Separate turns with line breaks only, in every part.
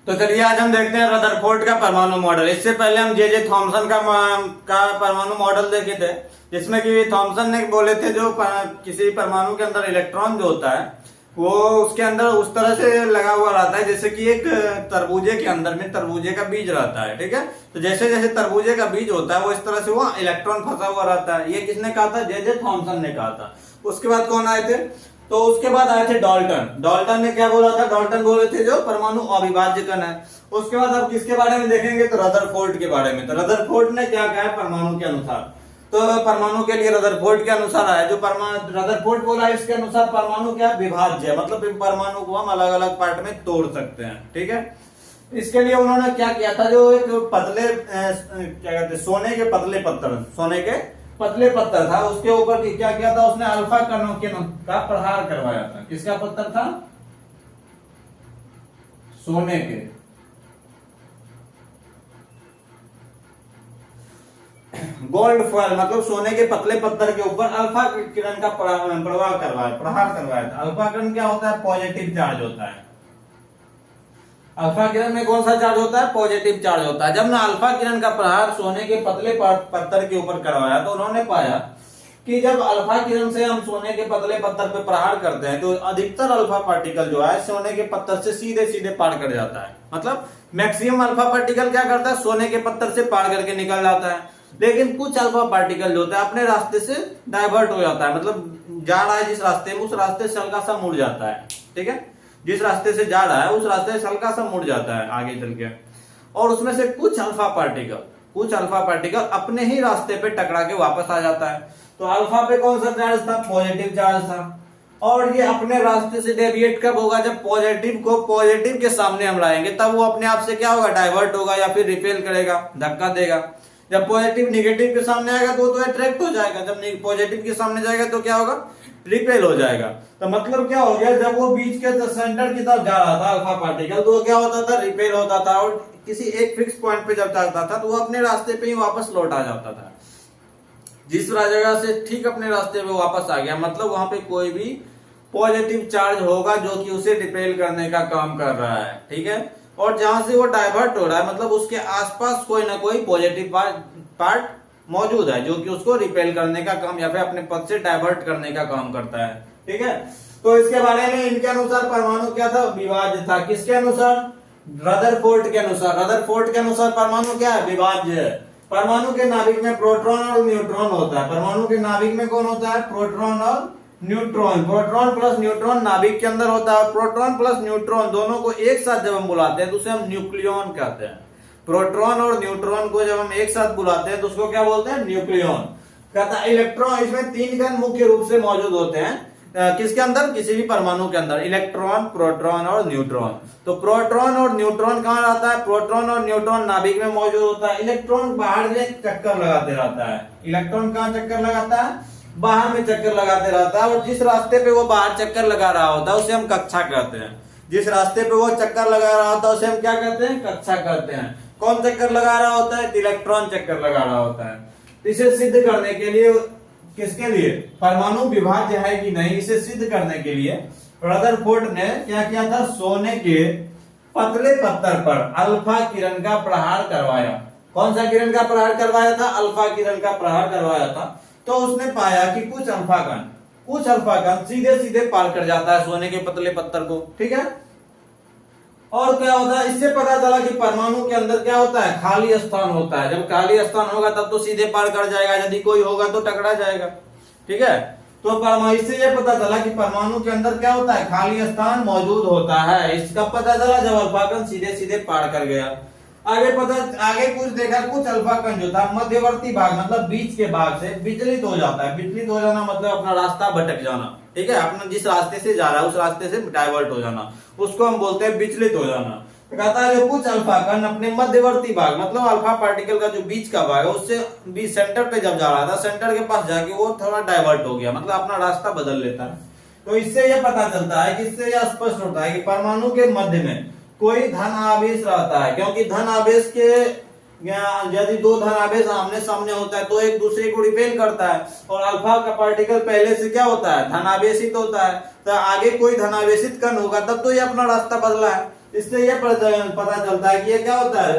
तो चलिए आज हम देखते हैं रदरफोर्ड का परमाणु मॉडल। इससे पहले हम जे थॉमसन का परमाणु मॉडल देखे थे, जिसमें कि थॉमसन ने बोले थे जो किसी परमाणु के अंदर इलेक्ट्रॉन जो होता है वो उसके अंदर उस तरह से लगा हुआ रहता है जैसे कि एक तरबूजे के अंदर में तरबूजे का बीज रहता है। ठीक है, तो जैसे जैसे तरबूजे का बीज होता है वो इस तरह से वो इलेक्ट्रॉन फंसा हुआ रहता है। ये किसने कहा था? जे थॉमसन ने कहा था। उसके बाद कौन आए थे? तो उसके बाद आए थे डाल्टन। डाल्टन ने क्या बोला था? डाल्टन बोले थे जो परमाणु अविभाज्य कण है। उसके बाद अब किसके बारे में देखेंगे? तो रदरफोर्ड के बारे में। तो रदरफोर्ड ने क्या कहा है परमाणु के अनुसार? तो परमाणु के लिए रदरफोर्ड के अनुसार आया जो परमाणु रदरफोर्ड बोला है, इसके अनुसार परमाणु क्या विभाज्य है, मतलब परमाणु को हम अलग अलग पार्ट में तोड़ सकते हैं। ठीक है, इसके लिए उन्होंने क्या किया था? जो एक पतले क्या कहते हैं सोने के पतले पत्थर, सोने के पतले पत्थर था, उसके ऊपर क्या किया था? उसने अल्फा कणों का प्रहार करवाया था। किसका पत्थर था? सोने के गोल्ड फॉयल, मतलब सोने के पतले पत्थर के ऊपर अल्फा किरण का प्रहार करवाया था। अल्फा किरण क्या होता है? पॉजिटिव चार्ज होता है। अल्फा किरण में कौन सा चार्ज होता है? पॉजिटिव चार्ज होता है। जब ना अल्फा किरण का प्रहार सोने के पतले पत्थर के ऊपर करवाया तो उन्होंने पाया कि जब अल्फा किरण से हम सोने के पतले पत्थर पे प्रहार करते हैं तो अधिकतर अल्फा पार्टिकल जो है सोने के पत्थर से सीधे सीधे पार कर जाता है। मतलब मैक्सिमम अल्फा पार्टिकल क्या करता है? सोने के पत्थर से पार करके निकल जाता है। लेकिन कुछ अल्फा पार्टिकल जो होता है अपने रास्ते से डाइवर्ट हो जाता है, मतलब जा रहा है जिस रास्ते में उस रास्ते से हल्का सा मुड़ जाता है। ठीक है, जिस रास्ते से जा रहा है उस रास्ते से हल्का सा मुड़ जाता है आगे चल के, और उसमें से कुछ अल्फा पार्टिकल अपने ही रास्ते पे टकरा के वापस आ जाता है। तो अल्फा पे कौन सा चार्ज था? पॉजिटिव चार्ज था। और ये अपने रास्ते से डेविएट कब होगा? जब पॉजिटिव को पॉजिटिव के सामने हम लाएंगे तब वो अपने आप से क्या होगा? डाइवर्ट होगा या फिर रिपेल करेगा, धक्का देगा। जब पॉजिटिव निगेटिव के सामने आएगा तो अट्रैक्ट हो जाएगा, जब पॉजिटिव के सामने जाएगा तो क्या होगा? रिपेल हो जाएगा। तो मतलब क्या हो गया? जब वो बीच के सेंटर की तरफ जा रहा था अल्फा पार्टिकल तो क्या होता था? रिपेल होता था, और किसी एक फिक्स पॉइंट पे जब चलता था तो वो अपने रास्ते पे ही वापस लौट आ जाता था। जिस जगह से ठीक अपने रास्ते पे वापस आ गया, मतलब वहां पे कोई भी पॉजिटिव चार्ज होगा जो कि उसे रिपेल करने का काम कर रहा है। ठीक है, और जहां से वो डाइवर्ट हो रहा है मतलब उसके आसपास कोई ना कोई पॉजिटिव पार्ट मौजूद है जो कि उसको रिपेल करने का काम या फिर अपने पथ से डाइवर्ट करने का काम करता है। ठीक है, तो इसके बारे में इनके अनुसार परमाणु क्या था? विभाज्य था। किसके अनुसार? रदरफोर्ड के अनुसार। रदरफोर्ड के अनुसार परमाणु क्या है? विभाज्य है। परमाणु के नाभिक में प्रोटॉन और न्यूट्रॉन होता है। परमाणु के नाभिक में कौन होता है? प्रोटॉन और न्यूट्रॉन। प्रोटॉन प्लस न्यूट्रॉन नाभिक के अंदर होता है। प्रोटॉन प्लस न्यूट्रॉन दोनों को एक साथ जब हम बुलाते हैं तो उसे हम न्यूक्लियॉन कहते हैं। प्रोटॉन और न्यूट्रॉन को जब हम एक साथ बुलाते हैं तो उसको क्या बोलते हैं? न्यूक्लियॉन कहता है। इलेक्ट्रॉन, इसमें 3 कण मुख्य रूप से मौजूद होते हैं किसके अंदर? किसी भी परमाणु के अंदर, इलेक्ट्रॉन, प्रोटॉन और न्यूट्रॉन। तो प्रोटॉन और न्यूट्रॉन कहाँ रहता है? प्रोटॉन और न्यूट्रॉन नाभिक में मौजूद होता है। इलेक्ट्रॉन बाहर में चक्कर लगाते रहता है। इलेक्ट्रॉन कहाँ चक्कर लगाता है? बाहर में चक्कर लगाते रहता है। और जिस रास्ते पे वो बाहर चक्कर लगा रहा होता है उसे हम कक्षा कहते हैं। जिस रास्ते पे वो चक्कर लगा रहा होता है उसे हम क्या कहते हैं? कक्षा कहते हैं। कौन चक्कर लगा रहा होता है? इलेक्ट्रॉन चक्कर लगा रहा होता है। इसे सिद्ध करने के लिए, किसके लिए? परमाणु विभाज्य है कि नहीं, इसे सिद्ध करने के लिए रदरफोर्ड ने क्या किया था? सोने के पतले पत्थर पर अल्फा किरण का प्रहार करवाया। कौन सा किरण का प्रहार करवाया था? अल्फा किरण का प्रहार करवाया था। तो उसने पाया कि कुछ अल्फा कण सीधे सीधे पार कर जाता है सोने के पतले पत्थर को। ठीक है, और क्या होता है? इससे पता चला कि परमाणु के अंदर क्या होता है? खाली स्थान होता है। जब खाली स्थान होगा तब तो सीधे पार कर जाएगा, यदि कोई होगा तो टकरा जाएगा। ठीक है, तो परमाणु, इससे यह पता चला कि परमाणु के अंदर क्या होता है? खाली स्थान मौजूद होता है। इसका पता चला जब अल्फा कण सीधे सीधे पार कर गया। आगे कुछ देखा, कुछ अल्फा कण जो था मध्यवर्ती भाग मतलब बीच के भाग से विचलित हो जाता है। विचलित हो जाना मतलब अपना रास्ता भटक जाना। ठीक है, अपना जिस रास्ते से जा रहा है उस रास्ते से डाइवर्ट हो जाना, उसको हम बोलते हैं विचलित हो जाना। तो कहता है कुछ अल्फा कण अपने मध्यवर्ती भाग मतलब अल्फा पार्टिकल का जो बीच का भाग है उससे बीच सेंटर पे जब जा रहा था, सेंटर के पास जाके वो थोड़ा डाइवर्ट हो गया, मतलब अपना रास्ता बदल लेता है। तो इससे यह पता चलता है कि इससे यह स्पष्ट होता है कि परमाणु के मध्य में कोई धन आवेश रहता है, क्योंकि धन आवेश के यदि 2 धन आवेश आमने सामने होता है तो एक दूसरे को रिपेल करता है, और अल्फा का पार्टिकल पहले से क्या होता है? धनावेशित होता है। तो आगे कोई धनावेशित कण होगा तब तो ये अपना रास्ता बदला है। इससे ये पता चलता है कि ये क्या होता है,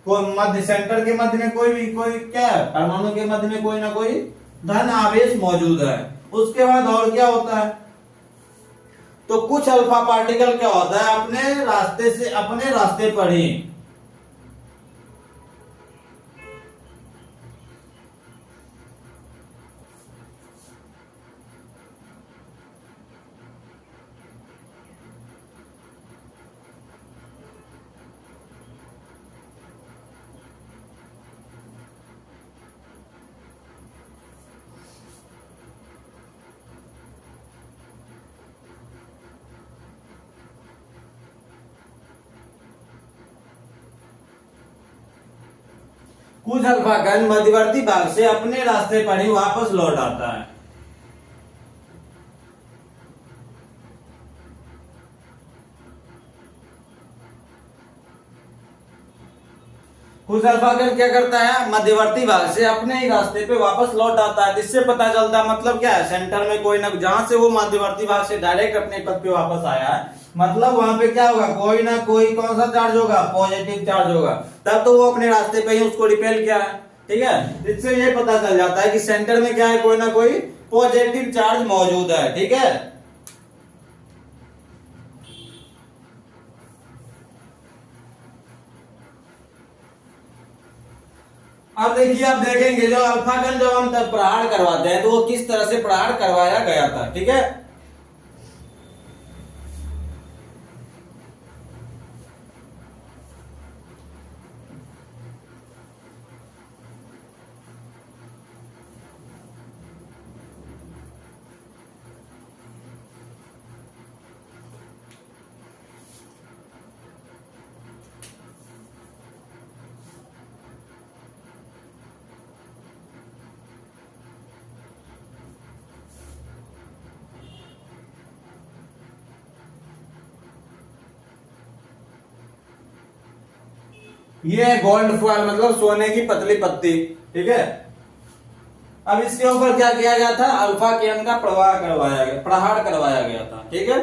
कोई मध्य सेंटर के मध्य में कोई क्या है, परमाणु के मध्य में कोई ना कोई धन आवेश मौजूद है। उसके बाद और क्या होता है, तो कुछ अल्फा पार्टिकल क्या होता है अपने रास्ते पर ही कुछ अल्फा कण मध्यवर्ती भाग से अपने रास्ते पर ही वापस लौट आता है। कुछ अल्फा कण क्या करता है, मध्यवर्ती भाग से अपने ही रास्ते पे वापस लौट आता है। इससे पता चलता है मतलब क्या है, सेंटर में कोई ना, जहां से वो मध्यवर्ती भाग से डायरेक्ट अपने पथ पे वापस आया है, मतलब वहां पे क्या होगा, कोई ना कोई कौन सा चार्ज होगा, पॉजिटिव चार्ज होगा। तब तो वो अपने रास्ते पे ही उसको रिपेल किया है। ठीक है, इससे ये पता चल जाता है कि सेंटर में क्या है, कोई ना कोई पॉजिटिव चार्ज मौजूद है। ठीक है, अब देखिए, आप देखेंगे जो अल्फा कण जब हम तब प्रहार करवाते हैं तो वो किस तरह से प्रहार करवाया गया था। ठीक है, ये है गोल्ड फॉयल, मतलब सोने की पतली पत्ती। ठीक है, अब इसके ऊपर क्या किया गया था, अल्फा किरण का प्रहार करवाया गया था। ठीक है,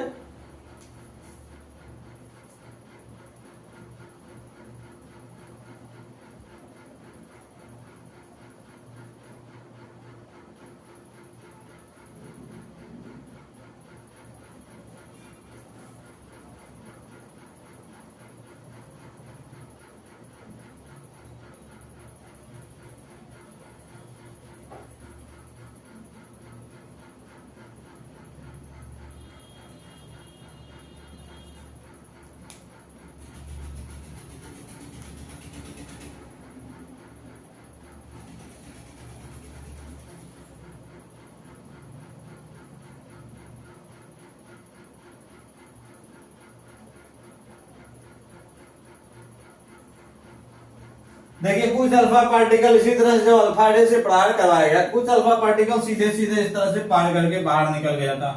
देखिए कुछ अल्फा पार्टिकल इसी तरह से जो अल्फा रे से प्रहार करवाया गया, कुछ अल्फा पार्टिकल सीधे सीधे इस तरह से पार करके बाहर निकल गया था।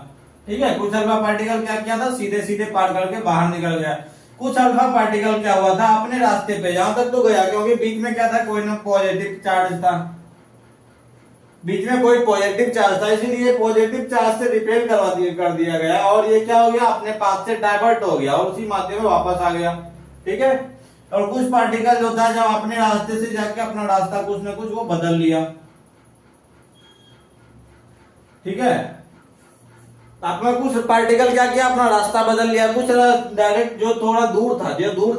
ठीक है, कुछ अल्फा पार्टिकल क्या किया था, सीधे सीधे पार करके बाहर निकल गया। कुछ अल्फा पार्टिकल क्या हुआ था, अपने रास्ते पे जहां तक तो गया, क्योंकि बीच में क्या था, कोई ना पॉजिटिव चार्ज था, बीच में कोई पॉजिटिव चार्ज था, इसीलिए पॉजिटिव चार्ज से रिपेल कर दिया गया और ये क्या हो गया, अपने पास से डाइवर्ट हो गया और उसी माध्यम में वापस आ गया। ठीक है, और कुछ पार्टिकल होता है जब अपने रास्ते से जाके अपना रास्ता कुछ ना कुछ वो बदल लिया। ठीक है, आपने कुछ पार्टिकल क्या किया, अपना रास्ता बदल लिया, कुछ डायरेक्ट जो थोड़ा दूर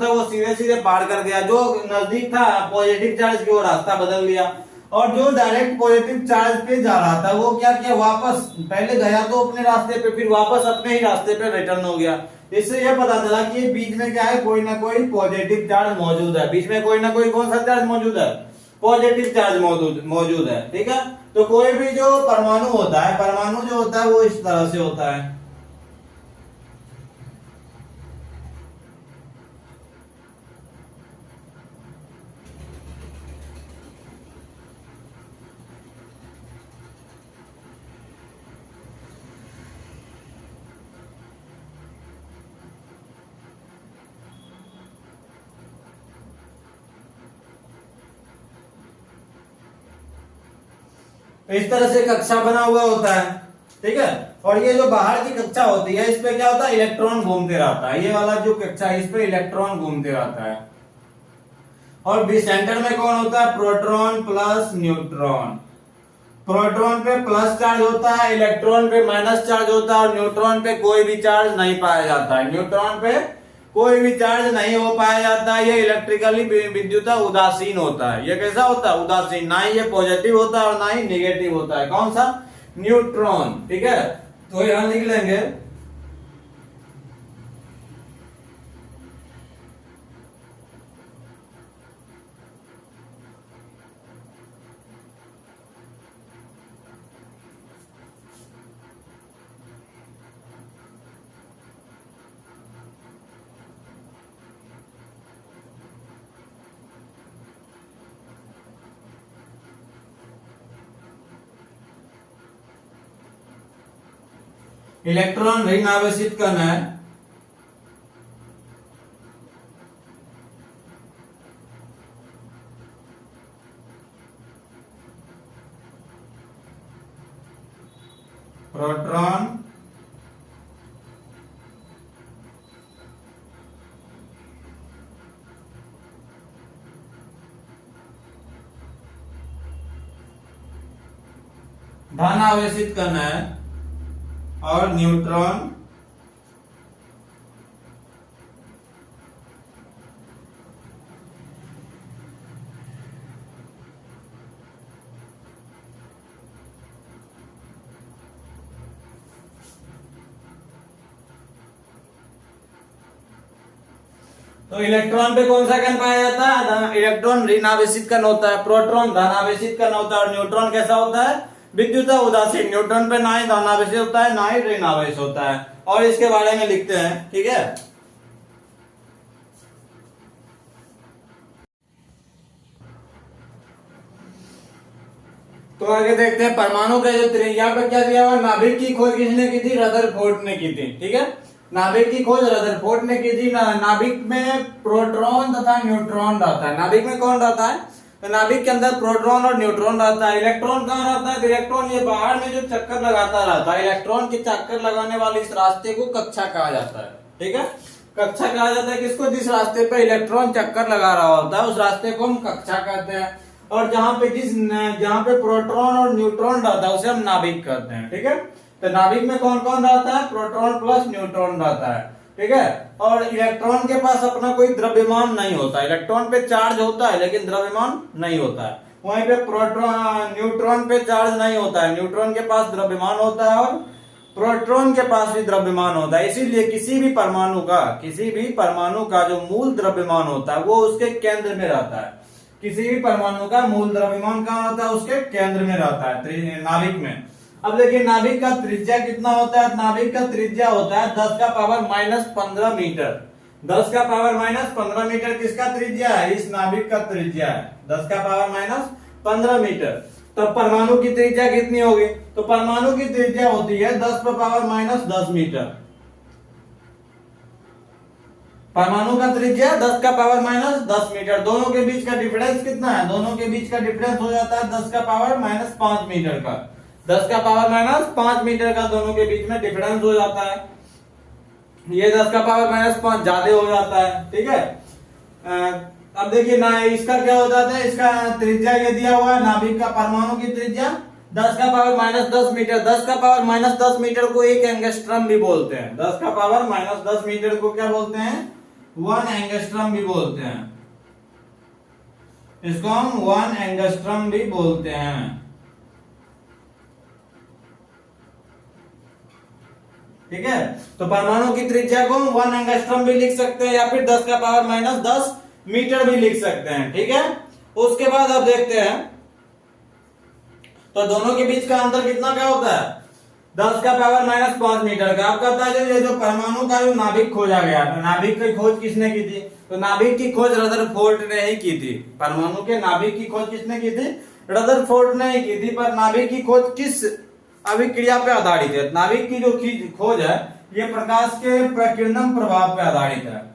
था वो सीधे सीधे पार कर गया, जो नजदीक था पॉजिटिव चार्ज की वो रास्ता बदल लिया, और जो डायरेक्ट पॉजिटिव चार्ज पे जा रहा था वो क्या किया, वापस पहले गया तो अपने रास्ते पे, फिर वापस अपने ही रास्ते पे रिटर्न हो गया। इससे यह पता चला कि बीच में क्या है, कोई ना कोई पॉजिटिव चार्ज मौजूद है, बीच में कोई ना कोई कौन सा चार्ज मौजूद है, पॉजिटिव चार्ज मौजूद है। ठीक है, तो कोई भी जो परमाणु होता है, परमाणु जो होता है वो इस तरह से होता है। इस तरह से कक्षा बना हुआ होता है। ठीक है, और ये जो बाहर की कक्षा होती है, इस पे क्या होता है, इलेक्ट्रॉन घूमते रहता है। ये वाला जो कक्षा है, इस पे इलेक्ट्रॉन घूमते रहता है। और बी सेंटर में कौन होता है, प्रोटॉन प्लस न्यूट्रॉन। प्रोटॉन पे प्लस चार्ज होता है, इलेक्ट्रॉन पे माइनस चार्ज होता है, और न्यूट्रॉन पे कोई भी चार्ज नहीं पाया जाता है। न्यूट्रॉन पे कोई भी चार्ज नहीं हो पाया जाता है। ये इलेक्ट्रिकली विद्युत उदासीन होता है। ये कैसा होता है, उदासीन। ना ही ये पॉजिटिव होता है और ना ही निगेटिव होता है। कौन सा, न्यूट्रॉन। ठीक है, तो यहां लिख लेंगे इलेक्ट्रॉन ऋण आवेशित कण है। प्रोटॉन धन आवेशित कण है, और न्यूट्रॉन तो इलेक्ट्रॉन पे कौन सा कण पाया जाता है, इलेक्ट्रॉन ऋण आवेशित कण होता है, प्रोटॉन धन आवेशित कण होता है, और न्यूट्रॉन कैसा होता है, विद्युत उदासीन। न्यूट्रॉन पे ना ही धन आवेशित होता है, ना ही ऋण आवेश होता है। और इसके बारे में लिखते हैं, ठीक है। तो आगे देखते हैं परमाणु का जो यहाँ पे क्या दिया हुआ, नाभिक की खोज किसने की थी, रदरफोर्ड ने की थी। ठीक है, नाभिक की खोज रदरफोर्ड ने की थी। नाभिक में प्रोटॉन तथा न्यूट्रॉन रहता है। नाभिक में कौन रहता है, तो नाभिक के अंदर प्रोटॉन और न्यूट्रॉन रहता है। इलेक्ट्रॉन कहाँ रहता है, तो इलेक्ट्रॉन ये बाहर में जो चक्कर लगाता रहता है। इलेक्ट्रॉन के चक्कर लगाने वाले इस रास्ते को कक्षा कहा जाता है। ठीक है, कक्षा कहा जाता है किसको, जिस रास्ते पे इलेक्ट्रॉन चक्कर लगा रहा होता है, उस रास्ते को हम कक्षा कहते हैं। और जहां पे प्रोटॉन और न्यूट्रॉन रहता है, उसे हम नाभिक कहते हैं। ठीक है, तो नाभिक में कौन कौन रहता है, प्रोटॉन प्लस न्यूट्रॉन रहता है। ठीक है, और इलेक्ट्रॉन के पास अपना कोई द्रव्यमान नहीं होता। इलेक्ट्रॉन पे चार्ज होता है लेकिन द्रव्यमान नहीं होता है। वहीं पे प्रोटॉन न्यूट्रॉन पे चार्ज नहीं होता है। न्यूट्रॉन के पास द्रव्यमान होता है और प्रोटॉन के पास भी द्रव्यमान होता है। इसीलिए किसी भी परमाणु का जो मूल द्रव्यमान होता है वो उसके केंद्र में रहता है। किसी भी परमाणु का मूल द्रव्यमान कहाँ होता है, उसके केंद्र में रहता है, नाभिक में। अब देखिए नाभिक का त्रिज्या कितना होता है, नाभिक का त्रिज्या होता है 10 का पावर -15 मीटर। 10 का पावर -15 मीटर किसका त्रिज्या है, इस नाभिक का त्रिज्या है 10 का पावर -15 मीटर। तब परमाणु की त्रिज्या कितनी होगी, तो परमाणु की त्रिज्या होती है 10 पर पावर -10 मीटर। परमाणु का त्रिज्या 10 का पावर -10 मीटर। दोनों के बीच का डिफरेंस कितना है, दोनों के बीच का डिफरेंस हो जाता है 10 का पावर -5 मीटर का। 10 का पावर -5 मीटर का दोनों के बीच में डिफरेंस हो जाता है। ये 10 का पावर -5 ज्यादा हो जाता है। ठीक है, अब देखिए ना इसका क्या हो जाता है, इसका त्रिज्या ये दिया हुआ है, नाभिक का परमाणु की त्रिज्या 10 का पावर -10 मीटर। 10 का पावर -10 मीटर को 1 एंगस्ट्रम भी बोलते हैं। 10 का पावर -10 मीटर को क्या बोलते हैं, 1 एंगस्ट्रम भी बोलते हैं। इसको हम 1 एंगस्ट्रम भी बोलते हैं। ठीक है, तो परमाणु की त्रिज्या को हम 1 एंगस्ट्रम भी लिख सकते हैं, या फिर 10 का पावर -10 मीटर भी लिख सकते हैं। ठीक है, उसके बाद अब देखते हैं तो दोनों के बीच का अंतर कितना क्या होता है, 10 का पावर -5 मीटर का। आपका पता है ये जो परमाणु का जो नाभिक खोजा गया था, नाभिक की खोज किसने की थी, तो नाभिक की खोज रदरफोर्ड ने ही की थी। परमाणु के नाभिक की खोज किसने की थी, रदरफोर्ड ने ही की थी। पर नाभिक की खोज किस अभिक्रिया पे आधारित है, नाभिक की जो खोज है ये प्रकाश के प्रकीर्णन प्रभाव पे आधारित है।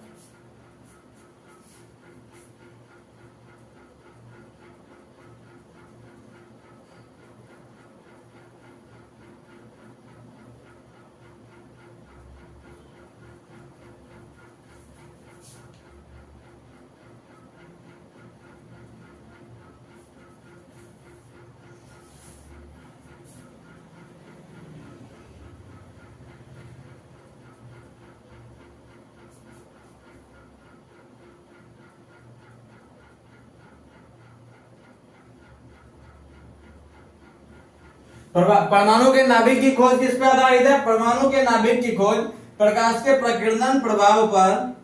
परमाणु के नाभिक की खोज किस पे आधारित है? परमाणु के नाभिक की खोज प्रकाश के प्रकीर्णन प्रभाव पर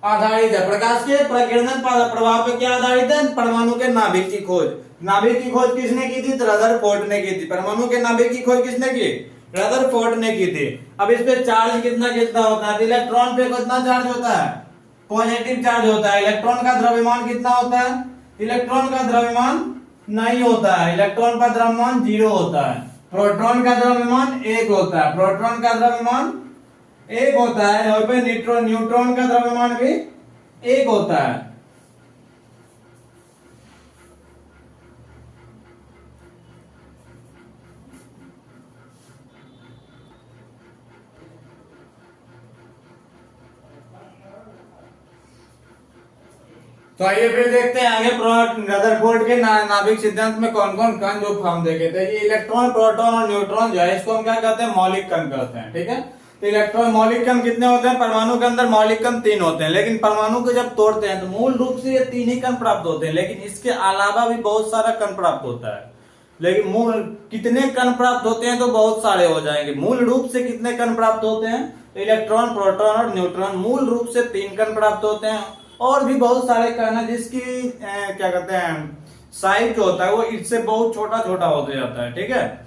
आधारित है। प्रकाश के प्रकीर्णन प्रभाव पे क्या आधारित है? परमाणु के नाभिक की खोज। नाभिक की खोज किसने की थी? रदरफोर्ड ने की थी। परमाणु के नाभिक की खोज किसने की? रदरफोर्ड ने की थी। अब इस पे चार्ज कितना कितना होता है? इलेक्ट्रॉन पे कितना चार्ज होता है? पॉजिटिव चार्ज होता है। इलेक्ट्रॉन का द्रव्यमान कितना होता है? इलेक्ट्रॉन का द्रव्यमान नहीं होता है। इलेक्ट्रॉन का द्रव्यमान 0 होता है। प्रोटॉन का द्रव्यमान 1 होता है। प्रोटॉन का द्रव्यमान 1 होता है। और पे न्यूट्रॉन का द्रव्यमान भी 1 होता है। तो आइए फिर देखते हैं आगे रदरफोर्ड के नाभिक सिद्धांत में कौन कौन कण जो हम देखे थे। ये इलेक्ट्रॉन, प्रोटॉन और न्यूट्रॉन जो है इसको हम क्या कहते हैं? मौलिक कण कहते हैं। ठीक है, तो इलेक्ट्रॉन मौलिक कण कितने होते हैं? परमाणु के अंदर मौलिक कण 3 होते हैं, लेकिन परमाणु को जब तोड़ते हैं तो मूल रूप से ये 3 ही कण प्राप्त होते हैं, लेकिन इसके अलावा भी बहुत सारा कण प्राप्त होता है। लेकिन मूल कितने कण प्राप्त होते हैं? तो बहुत सारे हो जाएंगे। मूल रूप से कितने कण प्राप्त होते हैं? तो इलेक्ट्रॉन, प्रोटॉन और न्यूट्रॉन मूल रूप से 3 कण प्राप्त होते हैं। और भी बहुत सारे कण है जिसकी क्या कहते हैं साइज जो होता है वो इससे बहुत छोटा छोटा होते जाता है। ठीक है,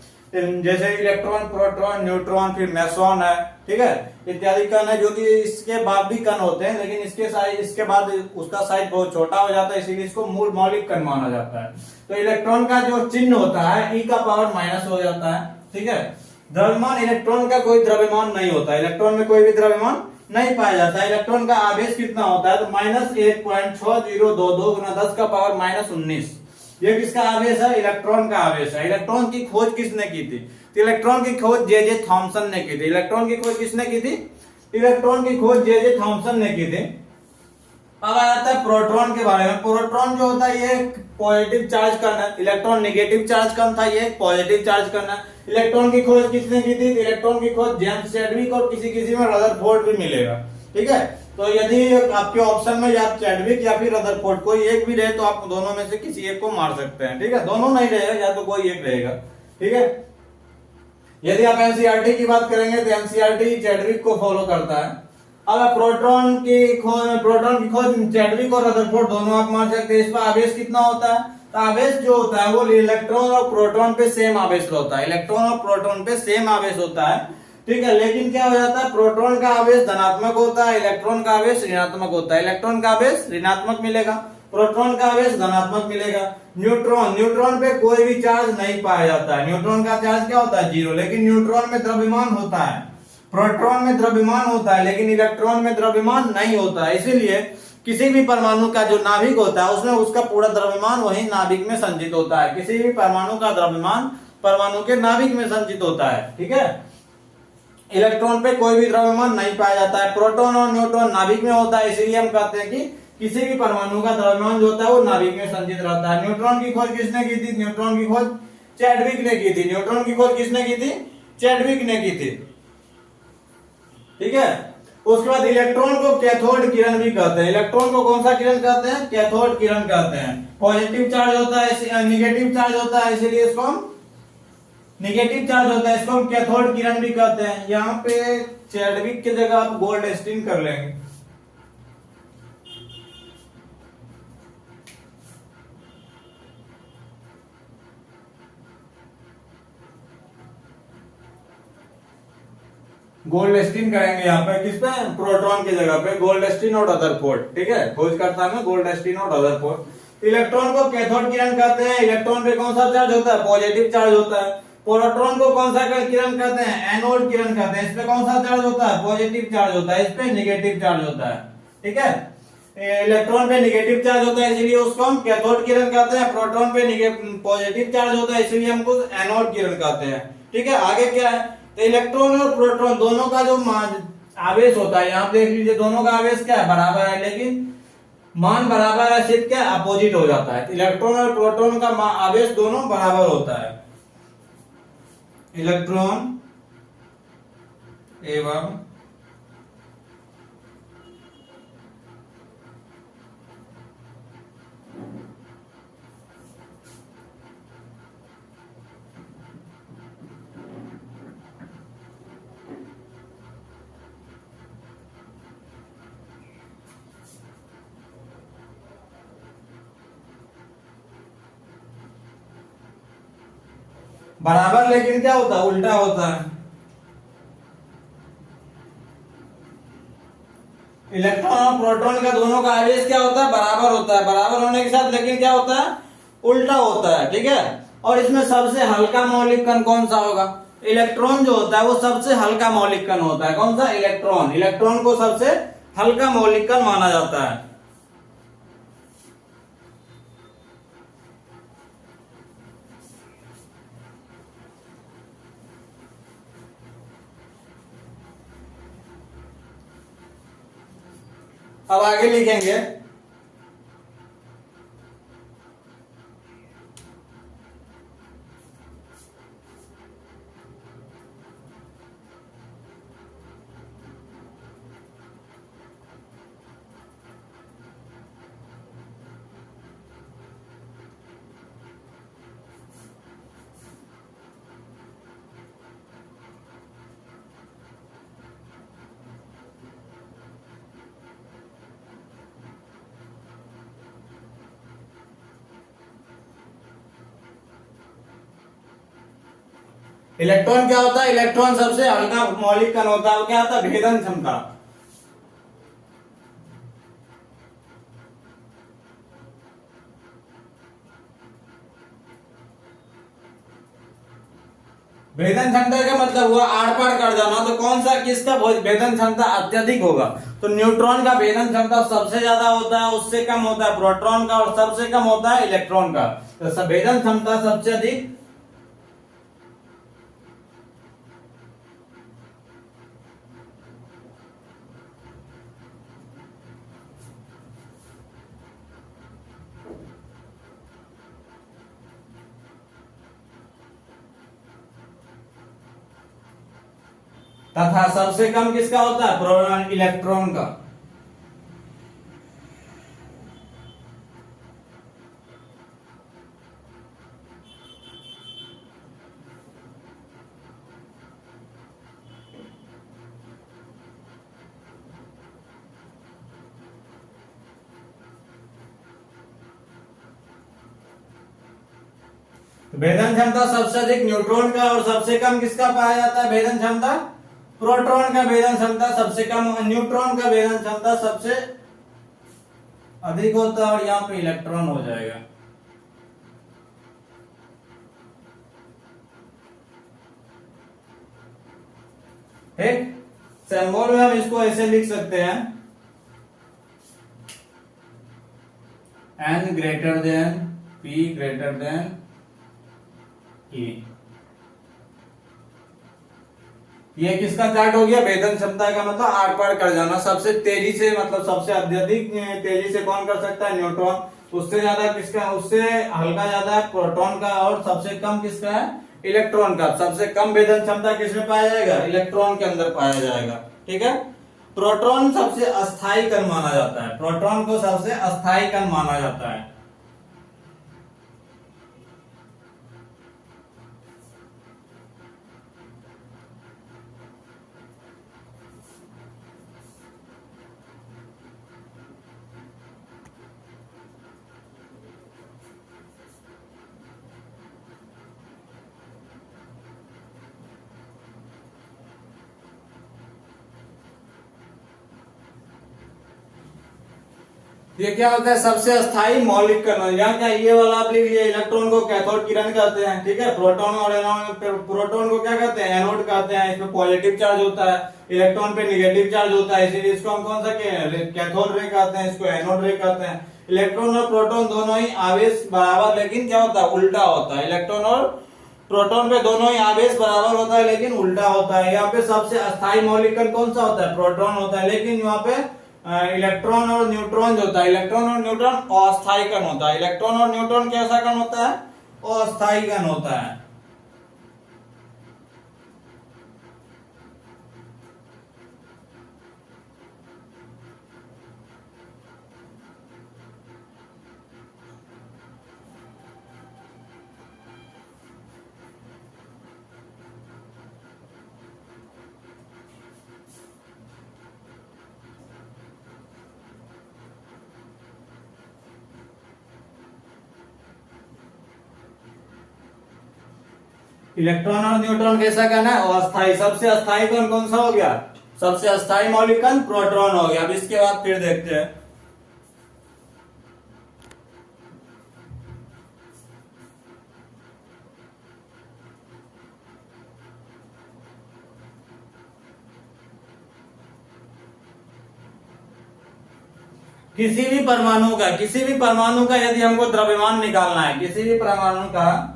जैसे इलेक्ट्रॉन, प्रोटॉन, न्यूट्रॉन, फिर मेसॉन है। ठीक है, इत्यादि कण है जो कि इसके बाद भी कण होते हैं, लेकिन इसके बाद उसका साइज बहुत छोटा हो जाता है, इसीलिए इसको मूल मौलिक कण माना जाता है। तो इलेक्ट्रॉन का जो चिन्ह होता है e का पावर माइनस हो जाता है। ठीक है, द्रव्यमान इलेक्ट्रॉन का कोई द्रव्यमान नहीं होता। इलेक्ट्रॉन में कोई भी द्रव्यमान नहीं पाया जाता है। इलेक्ट्रॉन का आवेश कितना होता है? तो -1.6022 गुना 10 का पावर -19। ये किसका आवेश है? इलेक्ट्रॉन का आवेश है। इलेक्ट्रॉन की खोज किसने की थी? तो इलेक्ट्रॉन की खोज जे थॉमसन ने की थी। इलेक्ट्रॉन की खोज किसने की थी? इलेक्ट्रॉन की खोज जे थॉमसन ने की थी। अब आ जाता है प्रोटॉन के बारे में। प्रोटॉन जो होता है ये पॉजिटिव चार्ज कण है। इलेक्ट्रॉन नेगेटिव चार्ज कण था, ये पॉजिटिव चार्ज कण है। इलेक्ट्रॉन की खोज किसने की थी? इलेक्ट्रॉन की खोज जेम्स चैडविक और किसी किसी में रदरफोर्ड भी मिलेगा। ठीक है, तो यदि आपके ऑप्शन में या चैडविक या फिर रदरफोर्ड कोई एक भी रहे तो आप दोनों में से किसी एक को मार सकते हैं। ठीक है, दोनों नहीं रहेगा, या तो कोई एक रहेगा। ठीक है, यदि आप एनसीईआरटी की बात करेंगे तो एनसीईआरटी चैडविक को फॉलो करता है। अब प्रोटॉन की खोज चैडविक और रदरफोर्ड दोनों आप मान सकते हैं। इस पर आवेश कितना होता है? तो आवेश जो होता है वो इलेक्ट्रॉन और प्रोटॉन पे सेम आवेश होता है। इलेक्ट्रॉन और प्रोटॉन पे सेम आवेश होता है। ठीक है, लेकिन क्या हो जाता है? प्रोटॉन का आवेश धनात्मक होता है, इलेक्ट्रॉन का आवेश ऋणात्मक होता है। इलेक्ट्रॉन का आवेश ऋणात्मक मिलेगा, प्रोटॉन का आवेश धनात्मक मिलेगा। न्यूट्रॉन पे कोई भी चार्ज नहीं पाया जाता है। न्यूट्रॉन का चार्ज क्या होता है? 0। लेकिन न्यूट्रॉन में द्रव्यमान होता है। प्रोटॉन में द्रव्यमान होता है, लेकिन इलेक्ट्रॉन में द्रव्यमान नहीं होता है। इसीलिए किसी भी परमाणु का जो नाभिक होता है उसमें उसका पूरा द्रव्यमान वही नाभिक में संचित होता है। किसी भी परमाणु का द्रव्यमान परमाणु के नाभिक में संचित होता है। ठीक है, इलेक्ट्रॉन पे कोई भी द्रव्यमान नहीं पाया जाता है। प्रोटॉन और न्यूट्रॉन नाभिक में होता है, इसीलिए हम कहते हैं कि किसी भी परमाणु का द्रव्यमान जो होता है वो नाभिक में संचित रहता है। न्यूट्रॉन की खोज किसने की थी? न्यूट्रॉन की खोज चैडविक ने की थी। न्यूट्रॉन की खोज किसने की थी? चैडविक ने की थी। ठीक है, उसके बाद इलेक्ट्रॉन को कैथोड किरण भी कहते हैं। इलेक्ट्रॉन को कौन सा किरण कहते हैं? कैथोड किरण कहते हैं। पॉजिटिव चार्ज होता है, निगेटिव चार्ज होता है, इसीलिए इसको हम निगेटिव चार्ज होता है, इसको हम कैथोड किरण भी कहते हैं। यहाँ पे चैडविक की जगह आप गोल्डस्टीन कर लेंगे। गोल्डस्टीन करेंगे यहाँ पे, किस पे? प्रोटॉन की जगह पे गोल्डस्टीन और रदरफोर्ड। ठीक है, खोजकर्ता में गोल्डस्टीन और रदरफोर्ड। इलेक्ट्रॉन को कैथोड किरण कहते हैं। इलेक्ट्रॉन पे कौन सा चार्ज होता है? पॉजिटिव चार्ज होता है। प्रोटॉन को कौन सा किरण कहते हैं? एनोड किरण कहते हैं। इस पे कौन सा चार्ज होता है? पॉजिटिव चार्ज होता है। इस पे निगेटिव चार्ज होता है। ठीक है, इलेक्ट्रॉन पे निगेटिव चार्ज होता है, इसीलिए उसको हम कैथोड किरण कहते हैं। प्रोटॉन पे पॉजिटिव चार्ज होता है, इसीलिए हमको एनोड किरण कहते हैं। ठीक है, आगे क्या है? तो इलेक्ट्रॉन और प्रोटॉन दोनों का जो आवेश होता है, यहाँ देख लीजिए, दोनों का आवेश क्या है? बराबर है, लेकिन मान बराबर है, सिर्फ क्या अपोजिट हो जाता है। इलेक्ट्रॉन और प्रोटॉन का आवेश दोनों बराबर होता है। इलेक्ट्रॉन एवं बराबर लेकिन क्या होता है, उल्टा होता है। इलेक्ट्रॉन और प्रोटॉन का दोनों का आवेश क्या होता है, बराबर होता है। बराबर होने के साथ लेकिन क्या होता है, उल्टा होता है। ठीक है। और इसमें सबसे हल्का मौलिक कण कौन सा होगा, इलेक्ट्रॉन जो होता है वो सबसे हल्का मौलिक कण होता है। कौन सा, इलेक्ट्रॉन। इलेक्ट्रॉन को सबसे हल्का मौलिक कण माना जाता है। अब आगे लिखेंगे, इलेक्ट्रॉन क्या होता है, इलेक्ट्रॉन सबसे हल्का मौलिक कण होता है। वो क्या होता है, भेदन क्षमता। भेदन क्षमता का मतलब हुआ आर पार कर जाना। तो कौन सा, किसका भेदन क्षमता अत्यधिक होगा, तो न्यूट्रॉन का भेदन क्षमता सबसे ज्यादा होता है, उससे कम होता है प्रोटॉन का, और सबसे कम होता है इलेक्ट्रॉन का। तो भेदन क्षमता सबसे अधिक तथा सबसे कम किसका होता है, प्रोटॉन, इलेक्ट्रॉन का। भेदन क्षमता सबसे अधिक न्यूट्रॉन का, और सबसे कम किसका पाया जाता है भेदन क्षमता, प्रोटॉन का भेदन क्षमता सबसे कम, न्यूट्रॉन का भेदन क्षमता सबसे अधिक होता है। और यहाँ पे इलेक्ट्रॉन हो जाएगा। ठीक, सिंबल में हम इसको ऐसे लिख सकते हैं, n greater than p greater than e। ये किसका चार्ट हो गया, भेदन क्षमता का मतलब आर पार कर जाना। सबसे तेजी से, मतलब सबसे अत्यधिक तेजी से कौन कर सकता है, न्यूट्रॉन। उससे ज्यादा किसका, उससे हल्का ज्यादा है प्रोटॉन का, और सबसे कम किसका है, इलेक्ट्रॉन का। सबसे कम भेदन क्षमता किसमें पाया जाएगा, इलेक्ट्रॉन के अंदर पाया जाएगा। ठीक है। प्रोटॉन सबसे अस्थायी कण माना जाता है, प्रोटॉन को सबसे अस्थायी कण माना जाता है। ये क्या होता है, सबसे अस्थायी मौलिक कण। यहाँ क्या, ये वाला आप लिख लिया, इलेक्ट्रॉन को कैथोड किरण कहते हैं। ठीक है। प्रोटॉन और प्रोटॉन को क्या कहते हैं, एनोड कहते हैं। इसमें पॉजिटिव चार्ज होता है, इलेक्ट्रॉन पे निगेटिव चार्ज होता है, इसीलिए इसको हम कौन सा कैथोड रे कहते हैं, इसको एनोड रे कहते हैं। इलेक्ट्रॉन और प्रोटॉन दोनों ही आवेश बराबर, लेकिन क्या होता है, उल्टा होता है। इलेक्ट्रॉन और प्रोटॉन पे दोनों ही आवेश बराबर होता है, लेकिन उल्टा होता है। यहाँ पे सबसे अस्थायी मौलिक कण कौन सा होता है, प्रोटॉन होता है। लेकिन यहाँ पे इलेक्ट्रॉन और न्यूट्रॉन जो होता है, इलेक्ट्रॉन और न्यूट्रॉन अस्थायी कण होता है। इलेक्ट्रॉन और न्यूट्रॉन कैसा कण होता है, अस्थायी कण होता है। इलेक्ट्रॉन और न्यूट्रॉन कैसा कहना है, अस्थाई। सबसे अस्थाई कण कौन सा हो गया, सबसे अस्थाई मौलिक कण प्रोटॉन हो गया। अब इसके बाद फिर देखते हैं, किसी भी परमाणु का यदि हमको द्रव्यमान निकालना है, किसी भी परमाणु का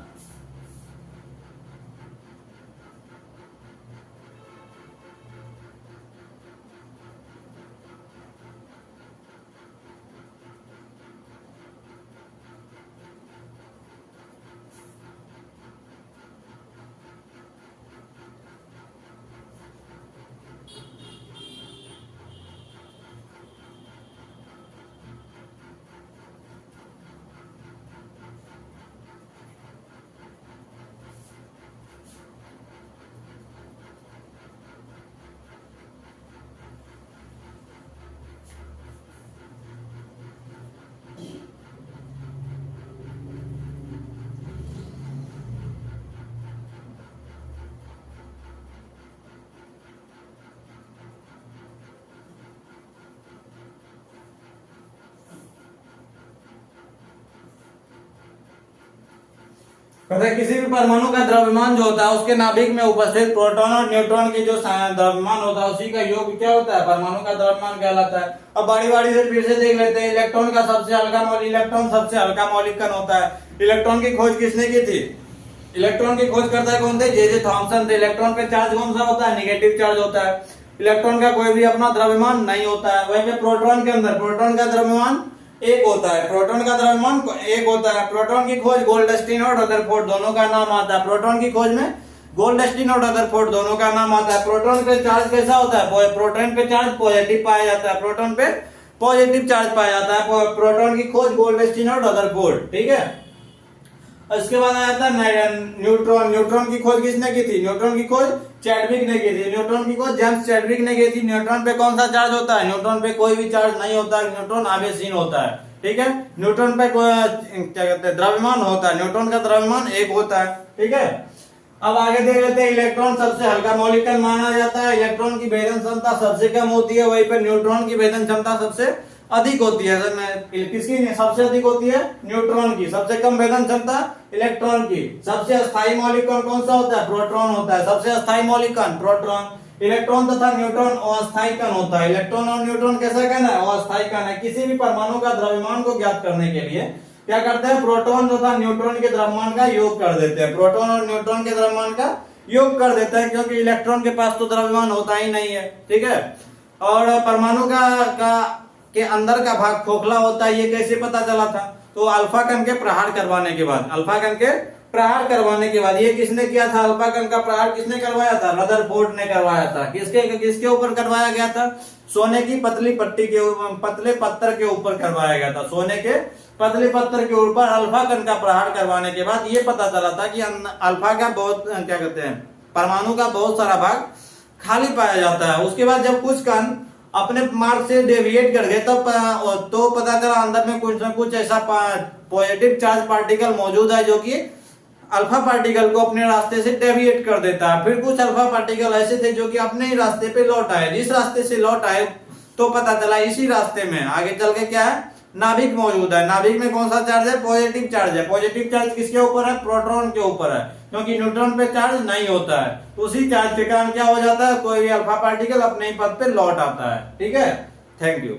कहते हैं किसी भी परमाणु का द्रव्यमान जो होता है उसके नाभिक में उपस्थित प्रोटॉन और न्यूट्रॉन की जो द्रव्यमान होता है उसी का योग क्या होता है, परमाणु का द्रव्यमान कहलाता है। अब बारी बारी से फिर से देख लेते हैं। इलेक्ट्रॉन का सबसे हल्का मौलिक, इलेक्ट्रॉन सबसे हल्का मौलिक कण होता है। इलेक्ट्रॉन की खोज किसने की थी, इलेक्ट्रॉन की खोज करता है कौन थे, जे थॉमसन थे। इलेक्ट्रॉन पे चार्ज कौन सा होता है, नेगेटिव चार्ज होता है। इलेक्ट्रॉन का कोई भी अपना द्रव्यमान नहीं होता है। वहीं पे प्रोटॉन के अंदर प्रोटॉन का द्रव्यमान एक होता है, प्रोटॉन का द्रव्यमान एक होता है। प्रोटॉन की खोज गोल्डस्टीन और रदरफोर्ड दोनों का नाम आता है। प्रोटॉन की खोज में गोल्डस्टीन और रदरफोर्ड दोनों का नाम आता है। प्रोटॉन पे चार्ज कैसा होता है, प्रोटॉन पे चार्ज पॉजिटिव पाया जाता है, प्रोटॉन पे पॉजिटिव चार्ज पाया जाता है। प्रोटॉन की खोज गोल्डस्टीन और रदरफोर्ड, ठीक है। इसके बाद आया था न्यूट्रॉन। न्यूट्रॉन की खोज किसने की थी, न्यूट्रॉन की खोज चैडविक ने की थी। न्यूट्रॉन की खोज जेम्स चैडविक ने की थी। न्यूट्रॉन पे कौन सा चार्ज होता है, न्यूट्रॉन पे कोई भी चार्ज नहीं होता है, न्यूट्रॉन आवेशहीन होता है, ठीक है। न्यूट्रॉन पे क्या कहते हैं, द्रव्यमान होता है, न्यूट्रॉन का द्रव्यमान एक होता है, ठीक है। अब आगे देख लेते हैं। इलेक्ट्रॉन सबसे हल्का मौलिक कण माना जाता है। इलेक्ट्रॉन की भेदन क्षमता सबसे कम होती है, वहीं पर न्यूट्रॉन की भेदन क्षमता सबसे अधिक होती है। किसकी सबसे अधिक होती है, न्यूट्रॉन की। सबसे कम भेदन क्षमता इलेक्ट्रॉन की। सबसे अस्थायी मौलिक कण कौन सा होता है, प्रोटॉन होता है। सबसे अस्थायी मौलिक कण प्रोटॉन। इलेक्ट्रॉन तथा न्यूट्रॉन अस्थायी कण होता है। इलेक्ट्रॉन और न्यूट्रॉन कैसा कण है, अस्थायी कण है। किसी भी परमाणु का द्रव्यमान को ज्ञात करने के लिए क्या करते हैं, प्रोटॉन तथा न्यूट्रॉन के द्रव्यमान का योग कर देते हैं। प्रोटॉन और न्यूट्रॉन के द्रव्यमान का योग कर देते हैं, क्योंकि इलेक्ट्रॉन के पास तो द्रव्यमान होता ही नहीं है, ठीक है। और परमाणु का के अंदर का भाग खोखला होता है, ये कैसे पता चला था, तो अल्फा कण के प्रहार करवाने के बाद, अल्फा कण के प्रहार करवाने के बाद। ये किसने किया था, अल्फा कण का प्रहार किसने करवाया था, रदरफोर्ड ने करवाया था। किसके ऊपर करवाया गया था, सोने की पतली पट्टी के पतले पत्थर के ऊपर करवाया गया था। सोने के पतले पत्थर के ऊपर अल्फा कण का प्रहार करवाने के बाद ये पता चला था कि अल्फा का बहुत क्या कहते हैं, परमाणु का बहुत सारा भाग खाली पाया जाता है। उसके बाद जब कुछ कण अपने मार्ग से डेविएट कर गए तब तो पता चला अंदर में कुछ न कुछ ऐसा पॉजिटिव चार्ज पार्टिकल मौजूद है जो कि अल्फा पार्टिकल को अपने रास्ते से डेविएट कर देता है। फिर कुछ अल्फा पार्टिकल ऐसे थे जो कि अपने ही रास्ते पे लौट आए। जिस रास्ते से लौट आए तो पता चला इसी रास्ते में आगे चल के क्या है, नाभिक मौजूद है। नाभिक में कौन सा चार्ज है, पॉजिटिव चार्ज है। पॉजिटिव चार्ज किसके ऊपर है, प्रोटॉन के ऊपर है, क्योंकि न्यूट्रॉन पे चार्ज नहीं होता है। उसी चार्ज के कारण क्या हो जाता है, कोई भी अल्फा पार्टिकल अपने ही पथ पे लौट आता है, ठीक है। Thank you.